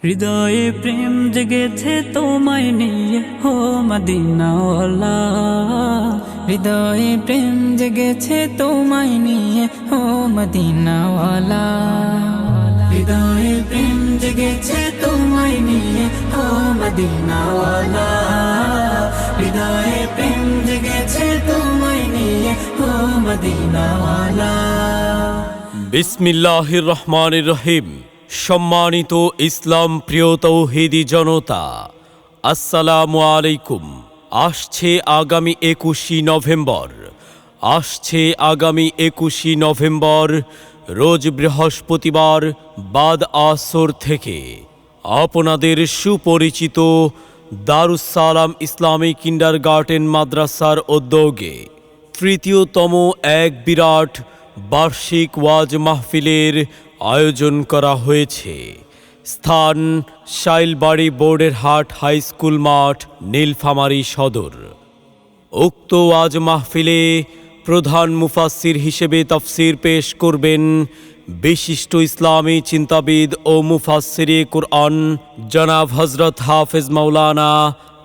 হৃদয়ে প্রেম জেগেছে তোমায় নিয়ে হো মদিনাওয়ালা। হৃদয়ে প্রেম জেগেছে তোমায় নিয়ে হো মদিনাওয়ালা। হৃদয়ে প্রেম জেগেছে তোমায় নিয়ে হো মদিনাওয়ালা। হৃদয়ে প্রেম জেগেছে তোমায় নিয়ে হো মদিনাওয়ালা। বিসমিল্লাহির রহমানির রহিম। সম্মানিত ইসলাম প্রিয় তৌহিদি জনতা, আসসালামু আলাইকুম। আসছে আগামী 21 নভেম্বর, রোজ বৃহস্পতিবার বাদ আসর থেকে আপনাদের সুপরিচিত দারুস সালাম ইসলামী কিন্ডারগার্টেন মাদ্রাসার উদ্যোগে তৃতীয়তম এক বিরাট বার্ষিক ওয়াজ মাহফিলের আয়োজন করা হয়েছে। স্থান শাইলবাড়ি বোর্ডের হাট হাই স্কুল মাঠ, নীলফামারী সদর। উক্ত ওয়াজ মাহফিলে প্রধান মুফাসসির হিসেবে তাফসীর পেশ করবেন বিশিষ্ট ইসলামী চিন্তাবিদ ও মুফাসসিরে কুরআন জনাব হযরত হাফেজ মাওলানা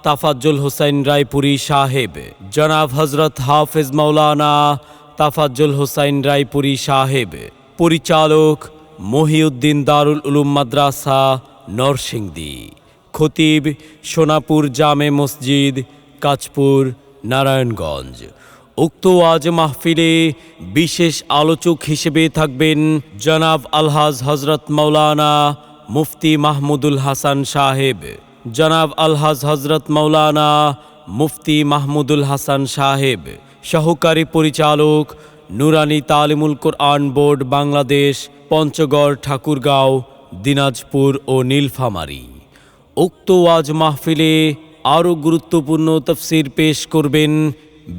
তাফাজ্জুল হোসেন রায়পুরী সাহেব। জনাব হযরত হাফেজ মাওলানা তাফাজ্জুল হোসেন রায়পুরী সাহেব। পরিচালক মহিউদ্দিন দারুল উলুম মাদ্রাসা নরসিংদী। খতিব সোনাপুর জামে মসজিদ, কাঁচপুর, নারায়ণগঞ্জ। উক্ত ওয়াজ মাহফিলে বিশেষ আলোচক হিসেবে থাকবেন জনাব আলহাজ হযরত মাওলানা মুফতি মাহমুদুল হাসান সাহেব। জনাব আলহাজ হযরত মাওলানা মুফতি মাহমুদুল হাসান সাহেব। সহকারী পরিচালক নুরানি তালিমুল কোরআন বোর্ড বাংলাদেশ, পঞ্চগড়, ঠাকুরগাঁও, দিনাজপুর ও নীলফামারী। উক্ত ওয়াজ মাহফিলে আরও গুরুত্বপূর্ণ তাফসীর পেশ করবেন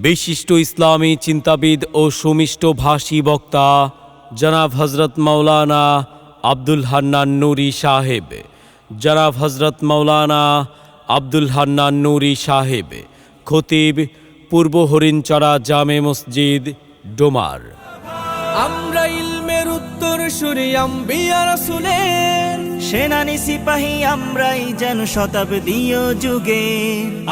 বিশিষ্ট ইসলামী চিন্তাবিদ ও সুমিষ্ট ভাষী বক্তা জনাব হযরত মাওলানা আব্দুল হান্নান নুরি সাহেব। জনাব হযরত মাওলানা আব্দুল হান্নান নুরি সাহেব। খতিব পূর্ব হরিণচড়া জামে মসজিদ, ডোমার। আমরা ইলমের উত্তর সুরি আম্বিয়া রাসূলের সেনানি সিপাহী, আমরাই যেন শতাব্দীয় যুগে।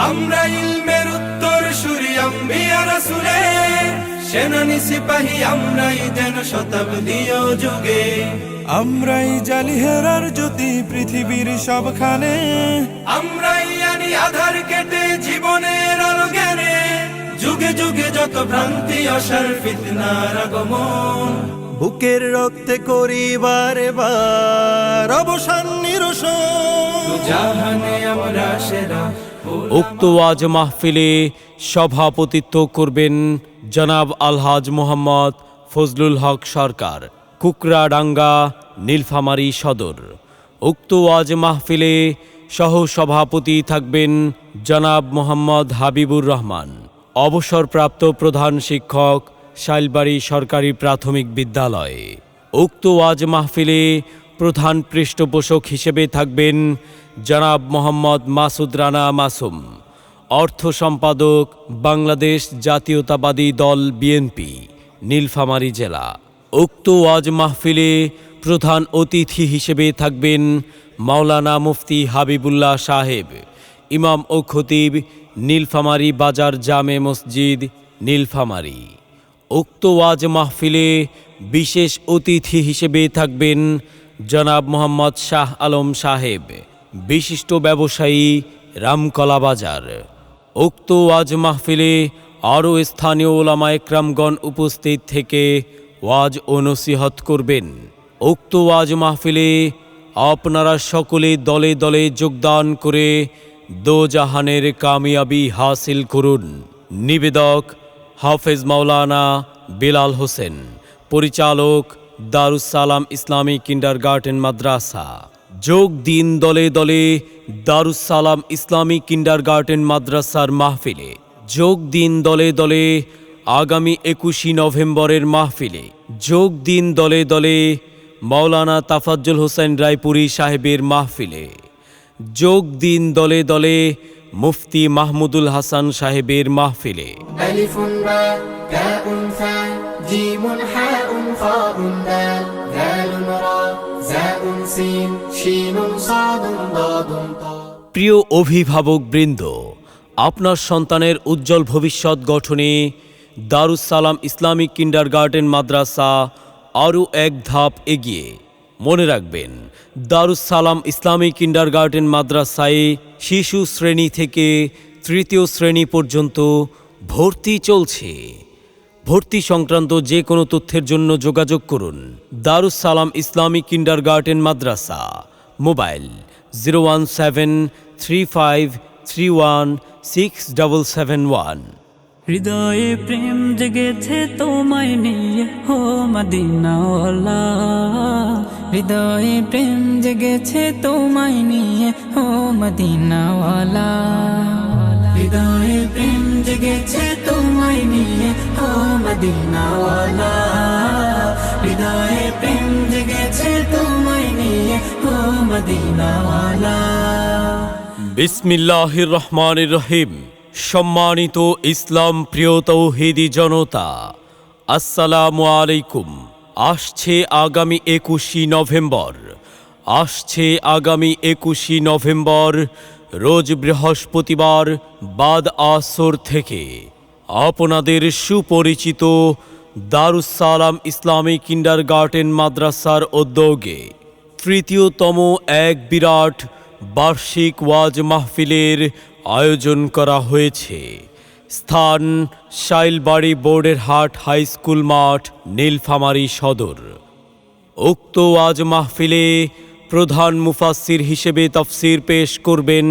আমরা ইলমের উত্তর সুরি আম্বিয়া রাসূলের সেনানি সিপাহী, আমরাই যেন শতাব্দীয় যুগে। আমরাই জালি হেরার জ্যোতি পৃথিবীর সবখানে। আমরাই আনি আধার কেটে জীবনের আলো জ্ঞানে। যুগে যুগে যত ভ্রান্তি আসার ফিতনার আগমন, বুকের রক্তে করি বারে বার অবসান নিরসন। জাহানে আমরা সেরা। উক্ত ওয়াজ মাহফিলে সভাপতিত্ব করবেন জনাব আলহাজ মোহাম্মদ ফজলুল হক সরকার, কুকরাডাঙ্গা, নীলফামারী সদর। উক্ত ওয়াজ মাহফিলে সহ সভাপতি থাকবেন জনাব মোহাম্মদ হাবিবুর রহমান, অবসরপ্রাপ্ত প্রধান শিক্ষক, শাইলবাড়ি সরকারি প্রাথমিক বিদ্যালয়। উক্ত ওয়াজ মাহফিলে প্রধান পৃষ্ঠপোষক হিসেবে থাকবেন জনাব মোহাম্মদ মাসুদ রানা মাসুম, অর্থ সম্পাদক, বাংলাদেশ জাতীয়তাবাদী দল বিএনপি, নীলফামারী জেলা। উক্ত ওয়াজ মাহফিলে প্রধান অতিথি হিসেবে থাকবেন মাওলানা মুফতি হাবিবুল্লাহ সাহেব, ইমাম ও খতিব, নীলফামারী বাজার জামে মসজিদ, নীলফামারী। উক্ত ওয়াজ মাহফিলে বিশেষ অতিথি হিসেবে থাকবেন জনাব মোহাম্মদ শাহ আলম সাহেব, বিশিষ্ট ব্যবসায়ী, রামকলা বাজার। উক্ত ওয়াজ মাহফিলে আরও স্থানীয় ওলামা একরামগণ উপস্থিত থেকে ওয়াজ ও নসিহত করবেন। উক্ত ওয়াজ মাহফিলে আপনারা সকলে দলে দলে যোগদান করে দোজাহানের কামিয়াবি হাসিল করুন। নিবেদক হাফেজ মাওলানা বেলাল হোসেন, পরিচালক দারুস সালাম ইসলামী কিন্ডারগার্টেন মাদ্রাসা। যোগ দিন দলে দলে দারুস সালাম ইসলামী কিন্ডারগার্টেন মাদ্রাসার মাহফিলে। যোগ দিন দলে দলে আগামী 21 নভেম্বরের মাহফিলে। যোগ দিন দলে দলে মাওলানা তাফাজ্জুল হোসেন রায়পুরী সাহেবের মাহফিলে। যোগ দিন দলে দলে মুফতি মাহমুদুল হাসান সাহেবের মাহফিলে। আলিফুন বা তাউন সা জিমুন হাউন খাউন দাল, দালুন প্রিয় অভিভাবক বৃন্দ, আপনার সন্তানের উজ্জ্বল ভবিষ্যৎ গঠনে দারুস সালাম ইসলামিক কিন্ডারগার্টেন মাদ্রাসা আরও এক ধাপ এগিয়ে। মনে রাখবেন, দারুস সালাম ইসলামিক কিন্ডারগার্টেন মাদ্রাসায় শিশু শ্রেণী থেকে তৃতীয় শ্রেণী পর্যন্ত ভর্তি চলছে। ভর্তি সংক্রান্ত যে কোনো তথ্যের জন্য যোগাযোগ করুন দারুস সালাম ইসলামিক কিন্ডারগার্টেন মাদ্রাসা। মোবাইল 01735316771। হৃদয়ে প্রেম জেগেছে তোমায় নিয়ে হো মদিনাওয়ালা, হৃদয়ে প্রেম জেগেছে তোমায় নিয়ে হো মদিনাওয়ালা, হৃদয়ে প্রেম জেগেছে তোমায় নিয়ে হো মদিনাওয়ালা, হৃদয়ে প্রেম জেগেছে তোমায় নিয়ে হো মদিনাওয়ালা। বিসমিল্লাহির রহমানির রহিম। সম্মানিত ইসলাম প্রিয় তৌহিদি জনতা, আসসালামু আলাইকুম। আসছে আগামী 21 নভেম্বর, রোজ বৃহস্পতিবার বাদ আসর থেকে আপনাদের সুপরিচিত দারুস সালাম ইসলামিক কিন্ডারগার্টেন মাদ্রাসার উদ্যোগে তৃতীয়তম এক বিরাট বার্ষিক ওয়াজ মাহফিলের আয়োজন করা হয়েছে। স্থান শাইলবাড়ি বোর্ডের হাট হাই স্কুল মাঠ, নীলফামারী সদর। উক্ত ওয়াজ মাহফিলে প্রধান মুফাসসির হিসেবে তাফসীর পেশ করবেন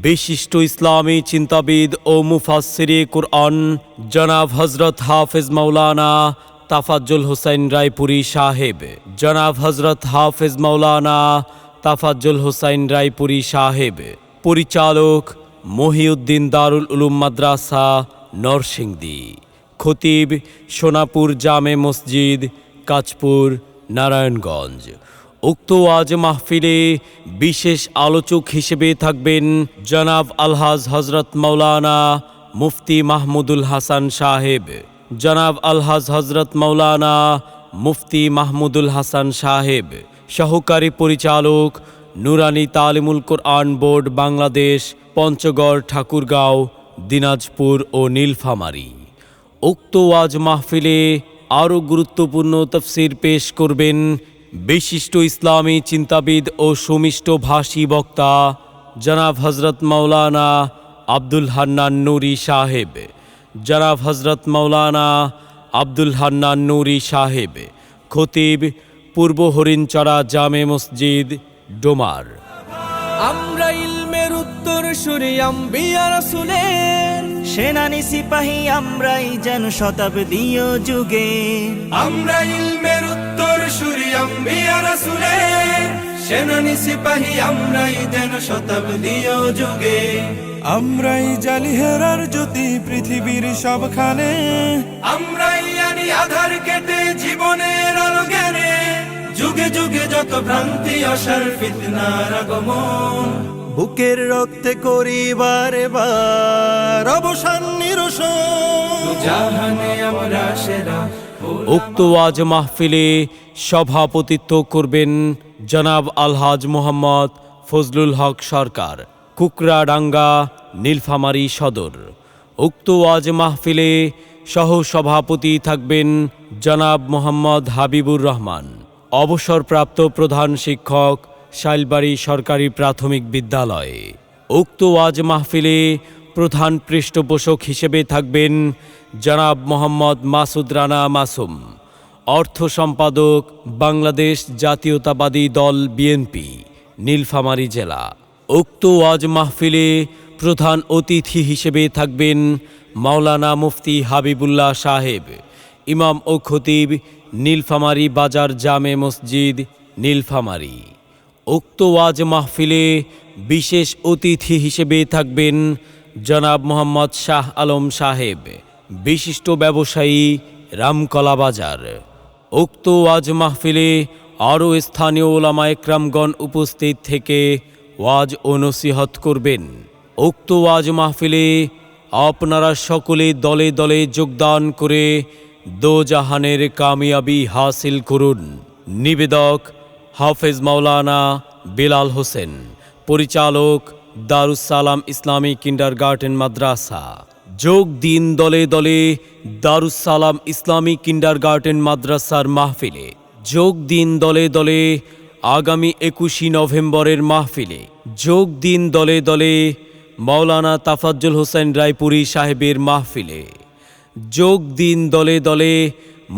বিশিষ্ট ইসলামী চিন্তাবিদ ও মুফাসসিরে কুরআন জনাব হযরত হাফেজ মাওলানা তাফাজ্জুল হোসেন রায়পুরী সাহেব, জনাব হযরত হাফেজ মাওলানা তাফাজ্জুল হোসেন রায়পুরী সাহেব। পরিচালক মহিউদ্দিন দারুল উলুম মাদ্রাসা নরসিংদী। খতিব সোনাপুর জামে মসজিদ, কাঁচপুর, নারায়ণগঞ্জ। উক্ত ওয়াজ মাহফিলে বিশেষ আলোচক হিসেবে থাকবেন জনাব আলহাজ হযরত মাওলানা মুফতি মাহমুদুল হাসান সাহেব, জনাব আলহাজ হযরত মাওলানা মুফতি মাহমুদুল হাসান সাহেব। সহকারী পরিচালক নুরানি তালিমুল কোরআন বোর্ড বাংলাদেশ, পঞ্চগড়, ঠাকুরগাঁও, দিনাজপুর ও নীলফামারী। উক্ত ওয়াজ মাহফিলে আরও গুরুত্বপূর্ণ তাফসীর পেশ করবেন বিশিষ্ট ইসলামী চিন্তাবিদ ও সুমিষ্ট ভাষী বক্তা জনাব হযরত মাওলানা আব্দুল হান্নান নুরি সাহেব, জনাব হযরত মাওলানা আব্দুল হান্নান নুরি সাহেব। খতিব পূর্ব হরিণচড়া জামে মসজিদ, ডোমার। আমরা ইলমের উত্তর সুরি আম্বিয়া রাসূলের সেনানি সিপাহী, আমরাই যেন শতাব্দী ও যুগে। আমরা ইলমের উত্তর সুরি আম্বিয়া রাসূলের সেনানি সিপাহী, আমরাই যেন শতাব্দী ও যুগে। আমরাই জালি হেরার জ্যোতি পৃথিবীর সবখানে, আমরাই আনি আধার কেটে জীবনের আলো জ্ঞানে। যুগে যুগে যত ভ্রান্তি অসার ফিতনার আগমন, বুকের রক্তে করি বারে বার অবসান নিরসন। জাহানে আমরা সেরা। উক্ত ওয়াজ মাহফিলে সভাপতিত্ব করবেন জনাব আলহাজ মোহাম্মদ ফজলুল হক সরকার, কুকরাডাঙ্গা, নীলফামারী সদর। উক্ত ওয়াজ মাহফিলে সহ সভাপতি থাকবেন জনাব মোহাম্মদ হাবিবুর রহমান, অবসরপ্রাপ্ত প্রধান শিক্ষক, শাইলবাড়ি সরকারি প্রাথমিক বিদ্যালয়। উক্ত ওয়াজ মাহফিলে প্রধান পৃষ্ঠপোষক হিসেবে থাকবেন জনাব মোহাম্মদ মাসুদ রানা মাসুম, অর্থ সম্পাদক, বাংলাদেশ জাতীয়তাবাদী দল বিএনপি, নীলফামারী জেলা। উক্ত ওয়াজ মাহফিলে প্রধান অতিথি হিসেবে থাকবেন মাওলানা মুফতি হাবিবুল্লাহ সাহেব, ইমাম ও খতিব, নীলফামারী বাজার জামে মসজিদ, নীলফামারী। উক্ত ওয়াজ মাহফিলে বিশেষ অতিথি হিসেবে থাকবেন জনাব মোহাম্মদ শাহ আলম সাহেব, বিশিষ্ট ব্যবসায়ী, রামকলা বাজার। উক্ত ওয়াজ মাহফিলে আরও স্থানীয় ওলামা একরামগণ উপস্থিত থেকে ওয়াজ ও নসিহত করবেন। উক্ত ওয়াজ মাহফিলে আপনারা সকলে দলে দলে যোগদান করে দোজাহানের কামিয়াবি হাসিল করুন। নিবেদক হাফেজ মাওলানা বেলাল হোসেন, পরিচালক দারুস সালাম ইসলামিক কিন্ডারগার্টেন মাদ্রাসা। যোগ দিন দলে দলে দারুস সালাম ইসলামিক কিন্ডারগার্টেন মাদ্রাসার মাহফিলে। যোগ দিন দলে দলে আগামী 21 নভেম্বরের মাহফিলে। যোগ দিন দলে দলে মাওলানা তাফাজ্জুল হোসেন রায়পুরী সাহেবের মাহফিলে। যোগ দিন দলে দলে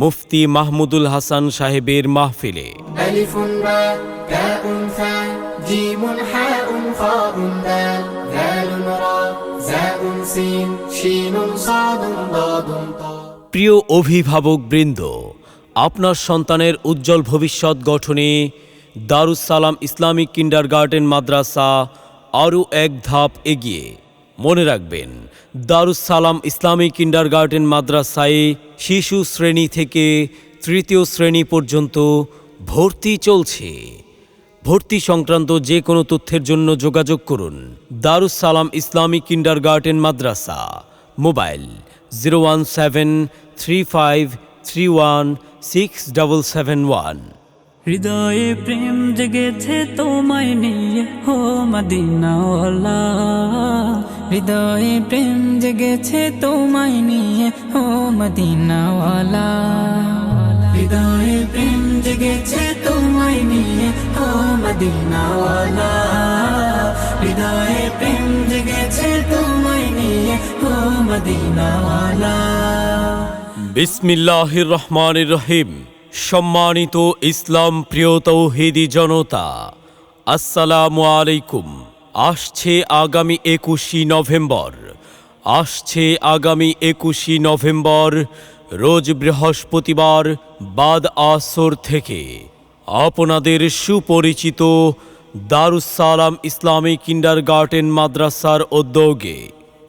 মুফতি মাহমুদুল হাসান সাহেবের মাহফিলে। ألف باء تاء ثاء جيم حاء خاء دال ذال راء زاء سين شين صاد ضاد طاء। প্রিয় অভিভাবক বৃন্দ, আপনার সন্তানের উজ্জ্বল ভবিষ্যৎ গঠনে দারুস সালাম ইসলামিক কিন্ডারগার্টেন মাদ্রাসা আরও এক ধাপ এগিয়ে। মনে রাখবেন, দারুস সালাম ইসলামিক কিন্ডারগার্টেন মাদ্রাসায় শিশু শ্রেণী থেকে তৃতীয় শ্রেণী পর্যন্ত ভর্তি চলছে। ভর্তি সংক্রান্ত যে কোনো তথ্যের জন্য যোগাযোগ করুন দারুস সালাম ইসলামিক কিন্ডারগার্টেন মাদ্রাসা। মোবাইল 01735316771। হৃদয়ে প্রেম জেগেছে তোমায় নিয়ে হো মদিনাওয়ালা। হৃদয়ে প্রেম জেগেছে তোমায় নিয়ে হো মদিনাওয়ালা। হৃদয়ে প্রেম জেগেছে তোমায় নিয়ে হো মদিনাওয়ালা। হৃদয়ে প্রেম জেগেছে তোমায় নিয়ে হো মদিনাওয়ালা। বিসমিল্লাহির রহমানির রহিম। সম্মানিত ইসলাম প্রিয় তৌহিদি জনতা, আসসালামু আলাইকুম। আসছে আগামী 21 নভেম্বর। আসছে আগামী 21 নভেম্বর রোজ বৃহস্পতিবার বাদ আসর থেকে আপনাদের সুপরিচিত দারুস সালাম ইসলামিক কিন্ডারগার্টেন মাদ্রাসার উদ্যোগে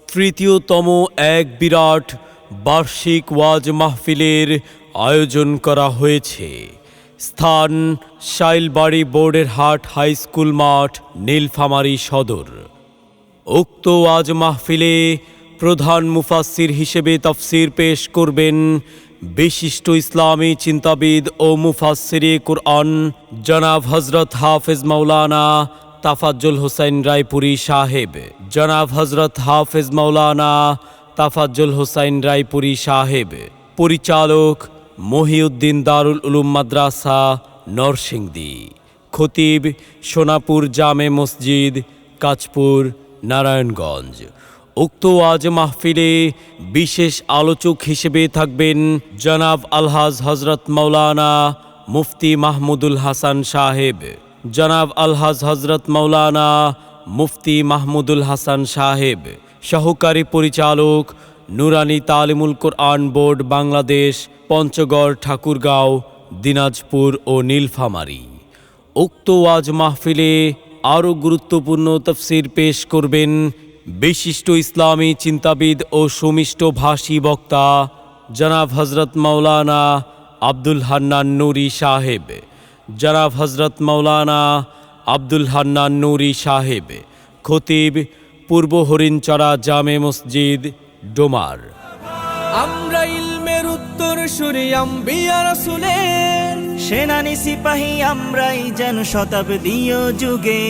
তৃতীয়তম এক বিরাট বার্ষিক ওয়াজ মাহফিলের আয়োজন করা হয়েছে। স্থান শাইলবাড়ি বোর্ডের হাট হাই স্কুল মাঠ, নীলফামারী সদর। উক্ত ওয়াজ মাহফিলে প্রধান মুফাসসির হিসেবে তাফসীর পেশ করবেন বিশিষ্ট ইসলামী চিন্তাবিদ ও মুফাসসিরে কুরআন জনাব হযরত হাফেজ মাওলানা তাফাজ্জুল হোসেন রায়পুরী সাহেব। জনাব হযরত হাফেজ মাওলানা তাফাজ্জুল হোসেন রায়পুরী সাহেব। পরিচালক মহিউদ্দিন দারুল উলুম মাদ্রাসা নরসিংদী। খতিব সোনাপুর জামে মসজিদ, কাঁচপুর, নারায়ণগঞ্জ। উক্ত ওয়াজ মাহফিলে বিশেষ আলোচক হিসেবে থাকবেন জনাব আলহাজ হযরত মাওলানা মুফতি মাহমুদুল হাসান সাহেব। জনাব আলহাজ হযরত মাওলানা মুফতি মাহমুদুল হাসান সাহেব। সহকারী পরিচালক নুরানি তালিমুল কোরআন বোর্ড বাংলাদেশ, পঞ্চগড়, ঠাকুরগাঁও, দিনাজপুর ও নীলফামারী। উক্ত ওয়াজ মাহফিলে আরও গুরুত্বপূর্ণ তাফসীর পেশ করবেন বিশিষ্ট ইসলামী চিন্তাবিদ ও সুমিষ্ট ভাষী বক্তা জনাব হযরত মাওলানা আব্দুল হান্নান নুরি সাহেব। জনাব হযরত মাওলানা আব্দুল হান্নান নুরি সাহেব। খতিব পূর্ব হরিণচড়া জামে মসজিদ, ডোমার। আমরা ইলমের উত্তর সুরি আম্বিয়া রাসূলের সেনানি সিপাহী আমরাই যেন শতাব্দী ও যুগে।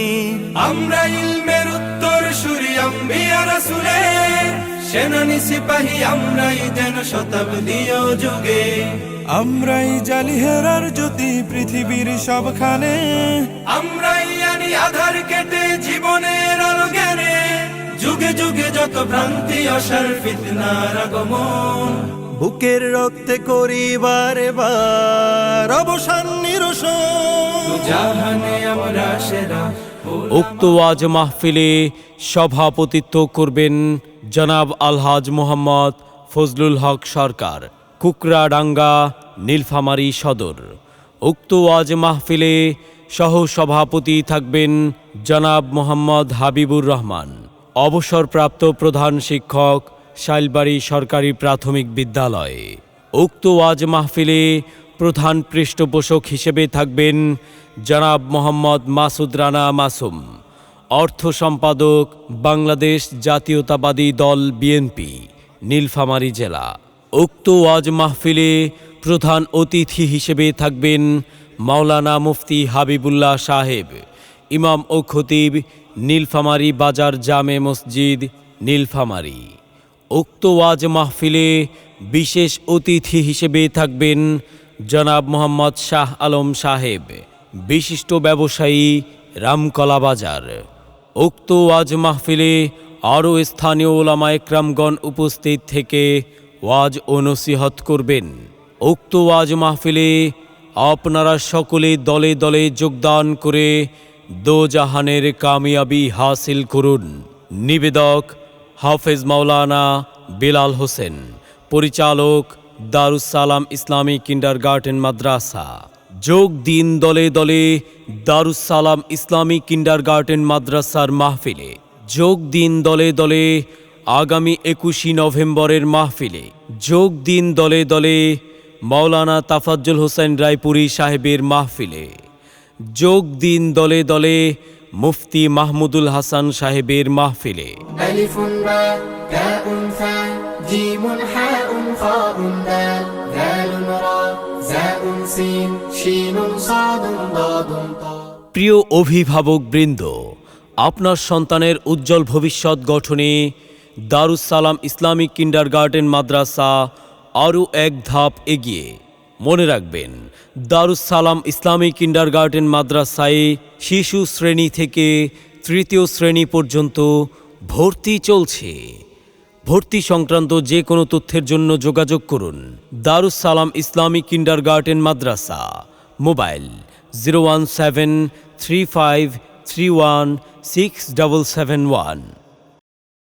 আমরা ইলমের উত্তর সুরি আম্বিয়া রাসূলের সেনানি সিপাহী আমরাই যেন শতাব্দী ও যুগে। আমরাই জালি হেরার জ্যোতি পৃথিবীর সবখানে। আমরাই আনি আধার কেটে জীবনের আলো জ্ঞানে। যুগে যুগে যত ভ্রান্তি অসার ফিতনার আগমন। বুকের রক্তে করি বারে বার অবসান নিরসন। জাহানে আমরা সেরা। উক্ত ওয়াজ মাহফিলে সভাপতিত্ব করবেন জনাব আলহাজ মোহাম্মদ ফজলুল হক সরকার, কুকরাডাঙ্গা, নীলফামারী সদর। উক্ত ওয়াজ মাহফিলে সহ সভাপতি থাকবেন জনাব মোহাম্মদ হাবিবুর রহমান, অবসরপ্রাপ্ত প্রধান শিক্ষক, শাইলবাড়ি সরকারি প্রাথমিক বিদ্যালয়। উক্ত ওয়াজ মাহফিলে প্রধান পৃষ্ঠপোষক হিসেবে থাকবেন জনাব মোহাম্মদ মাসুদ রানা মাসুম, অর্থ সম্পাদক, বাংলাদেশ জাতীয়তাবাদী দল বিএনপি, নীলফামারী জেলা। উক্ত ওয়াজ মাহফিলে প্রধান অতিথি হিসেবে থাকবেন মাওলানা মুফতি হাবিবুল্লাহ সাহেব, ইমাম ও খতিব, নীলফামারী বাজার জামে মসজিদ, নীলফামারী। উক্ত ওয়াজ মাহফিলে বিশেষ অতিথি হিসেবে থাকবেন জনাব মোহাম্মদ শাহ আলম সাহেব, বিশিষ্ট ব্যবসায়ী, রামকলা বাজার। উক্ত ওয়াজ মাহফিলে আরও স্থানীয় ওলামা একরামগণ উপস্থিত থেকে ওয়াজ ও নসিহত করবেন। উক্ত ওয়াজ মাহফিলে আপনারা সকলে দলে দলে যোগদান করে দোজাহানের কামিয়াবি হাসিল করুন। নিবেদক হাফেজ মাওলানা বেলাল হোসেন, পরিচালক দারুস সালাম ইসলামিক কিন্ডারগার্টেন মাদ্রাসা। যোগ দিন দলে দলে দারুস সালাম ইসলামিক কিন্ডারগার্টেন মাদ্রাসার মাহফিলে। যোগ দিন দলে দলে আগামী 21 নভেম্বরের মাহফিলে। যোগ দিন দলে দলে মাওলানা তাফাজ্জুল হোসেন রায়পুরী সাহেবের মাহফিলে। যোগ দিন দলে দলে মুফতি মাহমুদুল হাসান সাহেবের মাহফিলে। ألف باء تاء ثاء جيم حاء خاء دال ذال راء زاء سين شين صاد ضاد طاء। প্রিয় অভিভাবক বৃন্দ, আপনার সন্তানের উজ্জ্বল ভবিষ্যৎ গঠনে দারুস সালাম ইসলামিক কিন্ডারগার্টেন মাদ্রাসা আরও এক ধাপ এগিয়ে। মনে রাখবেন, দারুস সালাম ইসলামিক কিন্ডারগার্টেন মাদ্রাসায় শিশু শ্রেণী থেকে তৃতীয় শ্রেণী পর্যন্ত ভর্তি চলছে। ভর্তি সংক্রান্ত যে কোনো তথ্যের জন্য যোগাযোগ করুন দারুস সালাম ইসলামিক কিন্ডারগার্টেন মাদ্রাসা। মোবাইল 01735316771।